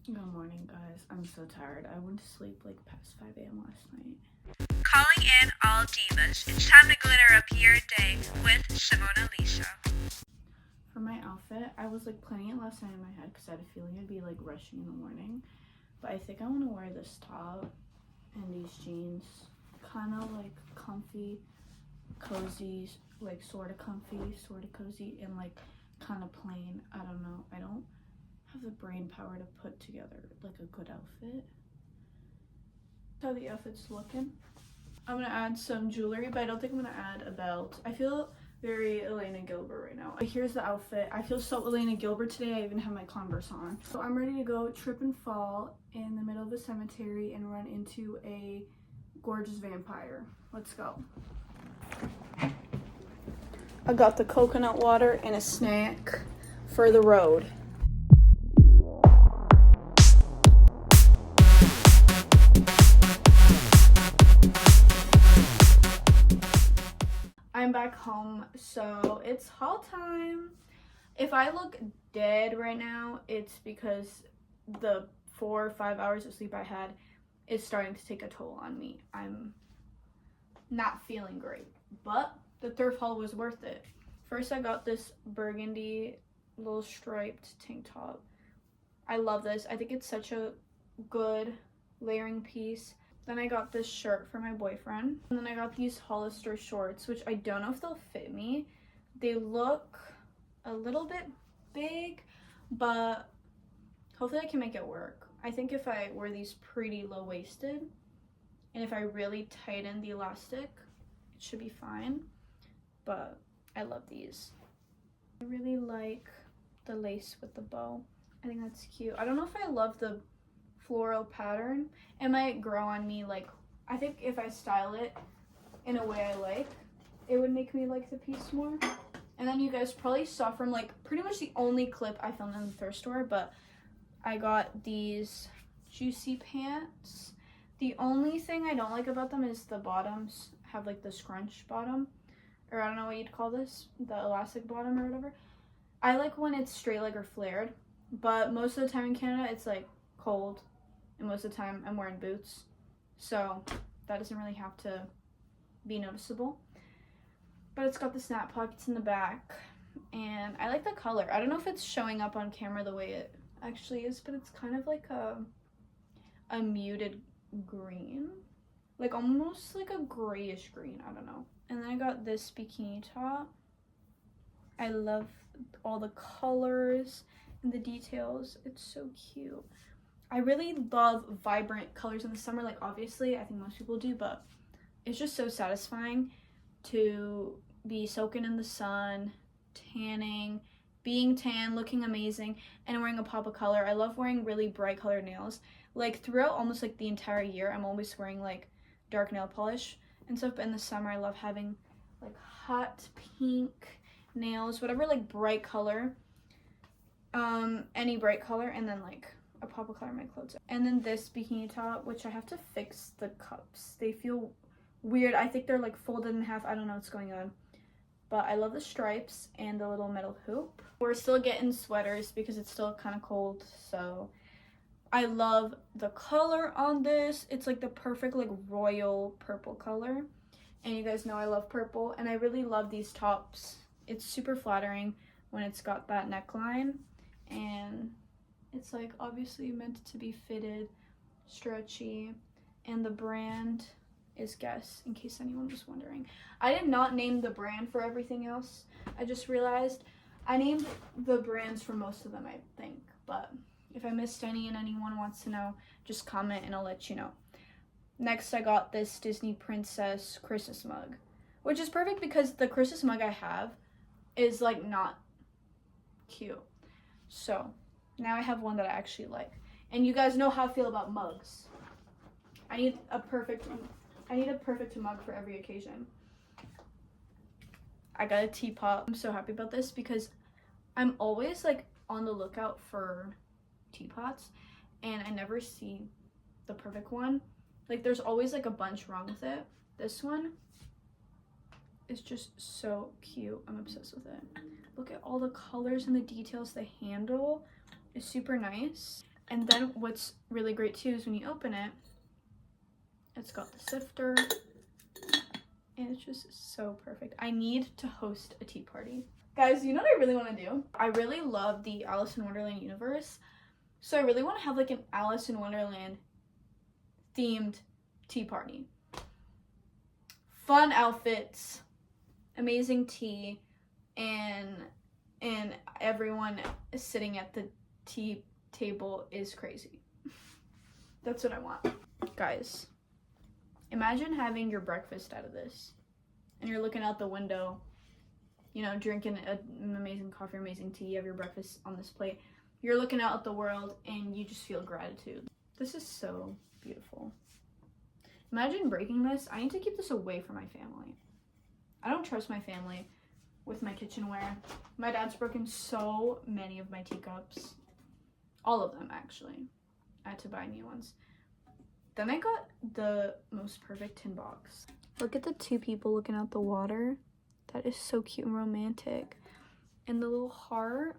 Good morning, guys. I'm so tired. I went to sleep like past 5 a.m. last night. Calling in all divas. It's time to glitter up your day with Simonalisa. For my outfit, I was like planning it last night in my head because I had a feeling I'd be like rushing in the morning. But I think I want to wear this top and these jeans. Kind of like comfy, cozy, like sort of comfy, sort of cozy, and like kind of plain. I don't know. I don't have the brain power to put together like a good outfit. How the outfit's looking. I'm gonna add some jewelry, but I don't think I'm gonna add a belt. I feel very Elena Gilbert right now. Here's the outfit. I feel so Elena Gilbert today. I even have my Converse on. So I'm ready to go trip and fall in the middle of a cemetery and run into a gorgeous vampire. Let's go. I got the coconut water and a snack for the road. I'm back home, so it's haul time. If I look dead right now, it's because the 4 or 5 hours of sleep I had is starting to take a toll on me. I'm not feeling great, but the thrift haul was worth it. First, I got this burgundy little striped tank top. I love this. I think it's such a good layering piece. Then I got this shirt for my boyfriend. And then I got these Hollister shorts, which I don't know if they'll fit me. They look a little bit big, but hopefully I can make it work. I think if I wear these pretty low-waisted, and if I really tighten the elastic, it should be fine. But I love these. I really like the lace with the bow. I think that's cute. I don't know if I love the floral pattern. It might grow on me. Like, I think if I style it in a way I like, it would make me like the piece more. And then you guys probably saw from like pretty much the only clip I filmed in the thrift store, but I got these juicy pants. The only thing I don't like about them is the bottoms have like the scrunch bottom, or I don't know what you'd call this, the elastic bottom or whatever. I like when it's straight leg or flared, but most of the time in Canada it's like cold, and most of the time I'm wearing boots, so that doesn't really have to be noticeable. But it's got the snap pockets in the back, and I like the color. I don't know if it's showing up on camera the way it actually is, but it's kind of like a muted green, like almost like a grayish green, I don't know. And then I got this bikini top. I love all the colors and the details. It's so cute. I really love vibrant colors in the summer. Like, obviously, I think most people do, but it's just so satisfying to be soaking in the sun, tanning, being tan, looking amazing, and wearing a pop of color. I love wearing really bright colored nails. Like, throughout almost like the entire year, I'm always wearing like dark nail polish and stuff. But in the summer, I love having like hot pink nails, whatever, like bright color, any bright color, and then like a pop of color in my clothes. And then this bikini top, which I have to fix the cups. They feel weird. I think they're like folded in half. I don't know what's going on. But I love the stripes and the little metal hoop. We're still getting sweaters because it's still kind of cold, so I love the color on this. It's like the perfect like royal purple color. And you guys know I love purple, and I really love these tops. It's super flattering when it's got that neckline, and it's like obviously meant to be fitted, stretchy, and the brand is Guess, in case anyone was wondering. I did not name the brand for everything else. I just realized I named the brands for most of them, I think, but if I missed any and anyone wants to know, just comment and I'll let you know. Next, I got this Disney Princess Christmas mug, which is perfect because the Christmas mug I have is like not cute. So now I have one that I actually like. And you guys know how I feel about mugs. I need a perfect mug for every occasion. I got a teapot. I'm so happy about this because I'm always like on the lookout for teapots, and I never see the perfect one. Like, there's always like a bunch wrong with it. This one is just so cute. I'm obsessed with it. Look at all the colors and the details. The handle is super nice. And then what's really great too is when you open it, it's got the sifter, and it's just so perfect. I need to host a tea party. Guys, you know what I really want to do? I really love the Alice in Wonderland universe, so I really want to have like an Alice in Wonderland themed tea party. Fun outfits, amazing tea, and everyone sitting at the tea table is crazy. That's what I want. Guys, imagine having your breakfast out of this, and you're looking out the window, you know, drinking an amazing coffee, amazing tea, you have your breakfast on this plate. You're looking out at the world and you just feel gratitude. This is so beautiful. Imagine breaking this. I need to keep this away from my family. I don't trust my family with my kitchenware. My dad's broken so many of my teacups. All of them, actually. I had to buy new ones. Then I got the most perfect tin box. Look at the two people looking out the water. That is so cute and romantic. And the little heart.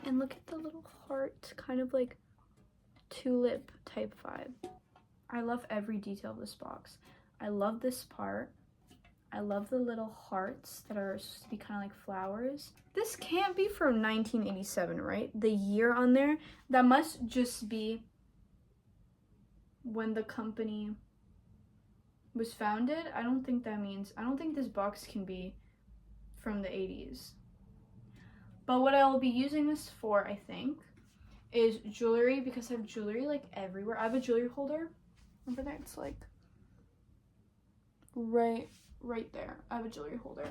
And look at the little heart, kind of like tulip type vibe. I love every detail of this box. I love this part. I love the little hearts that are supposed to be kind of like flowers. This can't be from 1987, right? The year on there, that must just be when the company was founded. I don't think this box can be from the 80s. But what I'll be using this for, I think, is jewelry, because I have jewelry like everywhere. I have a jewelry holder over there. It's like right there. I have a jewelry holder,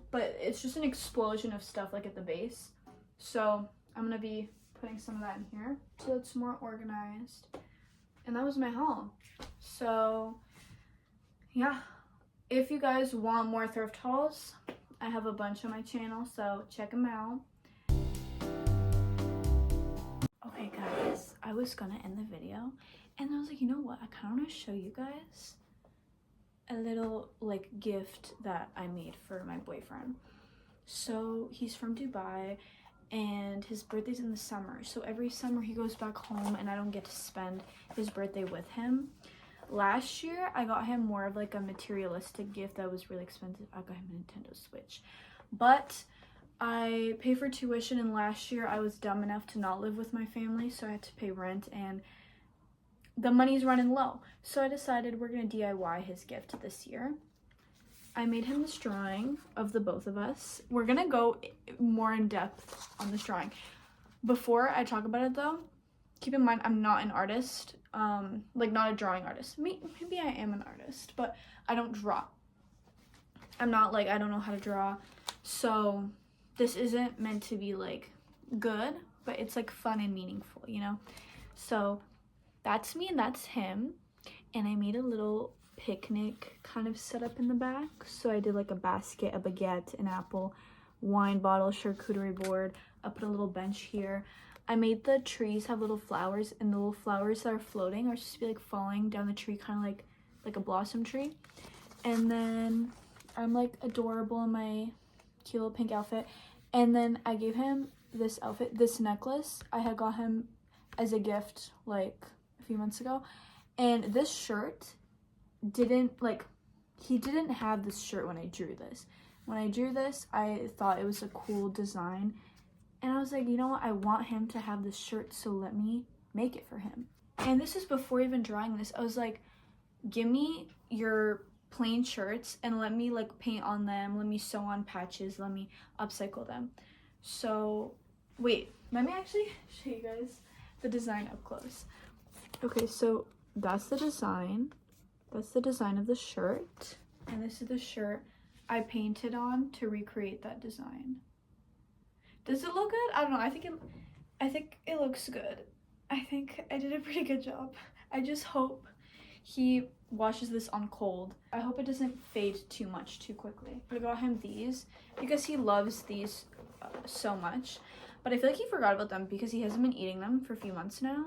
but it's just an explosion of stuff like at the base. So I'm gonna be putting some of that in here so it's more organized. And that was my haul. So yeah, if you guys want more thrift hauls, I have a bunch on my channel, so check them out. Okay guys, I was gonna end the video and I was like, you know what, I kind of want to show you guys a little like gift that I made for my boyfriend. So he's from Dubai and his birthday's in the summer, so every summer he goes back home and I don't get to spend his birthday with him. Last year I got him more of like a materialistic gift that was really expensive. I got him a Nintendo Switch, but I pay for tuition, and last year I was dumb enough to not live with my family, so I had to pay rent and the money's running low. So I decided we're gonna DIY his gift this year. I made him this drawing of the both of us. We're gonna go more in depth on this drawing. Before I talk about it though, keep in mind I'm not an artist, like not a drawing artist. Maybe I am an artist, but I don't draw. I'm not like, I don't know how to draw. So this isn't meant to be like good, but it's like fun and meaningful, you know? So that's me and that's him. And I made a little picnic kind of setup in the back. So I did like a basket, a baguette, an apple, wine bottle, charcuterie board. I put a little bench here. I made the trees have little flowers, and the little flowers that are floating are supposed to be like falling down the tree, kind of like a blossom tree. And then I'm like adorable in my cute little pink outfit. And then I gave him this outfit, this necklace I had got him as a gift like a few months ago. And this shirt he didn't have this shirt when I drew this. When I drew this, I thought it was a cool design. And I was like, you know what? I want him to have this shirt, so let me make it for him. And this is before even drawing this. I was like, give me your plain shirts and let me like paint on them. Let me sew on patches. Let me upcycle them. So, wait. Let me actually show you guys the design up close. Okay, so that's the design. That's the design of the shirt. And this is the shirt I painted on to recreate that design. Does it look good? I don't know. I think it looks good. I think I did a pretty good job. I just hope he washes this on cold. I hope it doesn't fade too much too quickly. I got him these because he loves these so much. But I feel like he forgot about them because he hasn't been eating them for a few months now.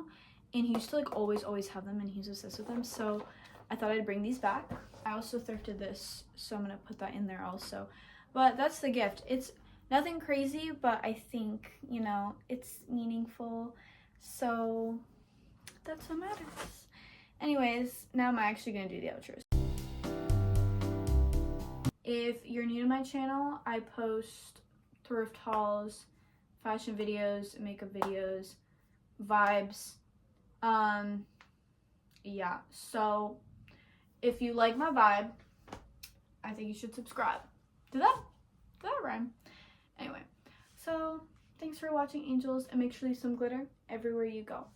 And he used to like always have them, and he's obsessed with them. So I thought I'd bring these back. I also thrifted this, so I'm gonna put that in there also. But that's the gift. It's nothing crazy, but I think, you know, it's meaningful. So that's what matters. Anyways, now I'm actually gonna do the outros. If you're new to my channel, I post thrift hauls, fashion videos, makeup videos, vibes. Yeah, so if you like my vibe, I think you should subscribe. Did that rhyme? Anyway, so thanks for watching, angels, and make sure you leave some glitter everywhere you go.